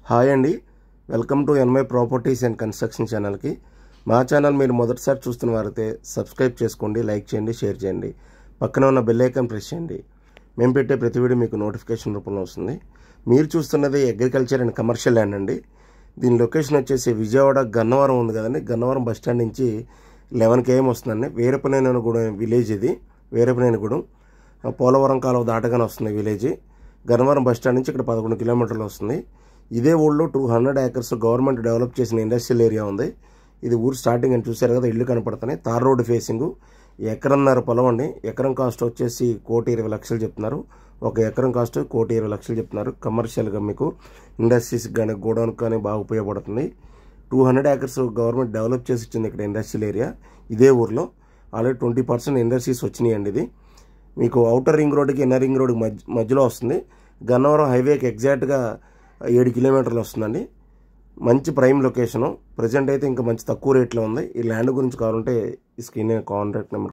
Hi అండి, welcome to ఎన్మై properties and construction ఛానల్కి. మా ఛానల్ మీరు మొదటిసారి చూస్తున్న వారైతే సబ్స్క్రైబ్ చేసుకోండి, లైక్ చేయండి, షేర్ చేయండి, పక్కన ఉన్న బెల్ ఐకాన్ ప్రెస్ చేయండి. మేము పెట్టే ప్రతి వీడియో మీకు నోటిఫికేషన్ రూపంలో వస్తుంది. మీరు చూస్తున్నది అగ్రికల్చర్ అండ్ కమర్షియల్ ల్యాండ్ అండి. దీని లొకేషన్ వచ్చేసి విజయవాడ గన్నవరం ఉంది కదండి. గన్నవరం బస్ స్టాండ్ నుంచి 11 km వస్తుందండి. వీరపనేనిగూడెం విలేజ్ ఇది. వీరపనేనిగూడెం పోలవరం కాలువ దాటగానే వస్తుంది విలేజ్. గన్నవరం బస్ స్టాండ్ నుంచి ఇక్కడ 11 కిలోమీటర్లు వస్తుంది. ఇదే ఊళ్ళో 200 acres గవర్నమెంట్ డెవలప్ చేసిన ఇండస్ట్రియల్ ఏరియా ఉంది. ఇది ఊరు స్టార్టింగ్ అని చూసారు కదా, ఇల్లు కనపడుతున్నాయి. Tar road facing. ఎకరన్నర పొలం అండి. ఎకరం కాస్ట్ వచ్చేసి 1,20,00,000 చెప్తున్నారు. ఒక ఎకరం కాస్ట్ 1,20,00,000 చెప్తున్నారు. కమర్షియల్గా మీకు ఇండస్ట్రీస్ కానీ గోడౌన్ కానీ బాగా ఉపయోగపడుతుంది. 200 acres గవర్నమెంట్ డెవలప్ చేసి ఇచ్చింది ఇక్కడ ఇండస్ట్రియల్ ఏరియా. ఇదే ఊర్లో ఆల్రెడీ 20% ఇండస్ట్రీస్ వచ్చినాయండి. ఇది మీకు అవుటర్ రింగ్ రోడ్డుకి ఇన్నర్ రింగ్ రోడ్డుకి మధ్యలో వస్తుంది. గన్నవరం హైవేకి ఎగ్జాక్ట్గా 7 కిలోమీటర్లు వస్తుందండి. మంచి ప్రైమ్ లొకేషను. ప్రజెంట్ అయితే ఇంకా మంచి తక్కువ రేట్లో ఉంది. ఈ ల్యాండ్ గురించి కావాలంటే ఈ స్క్రీన్ కాంటాక్ట్ నెంబర్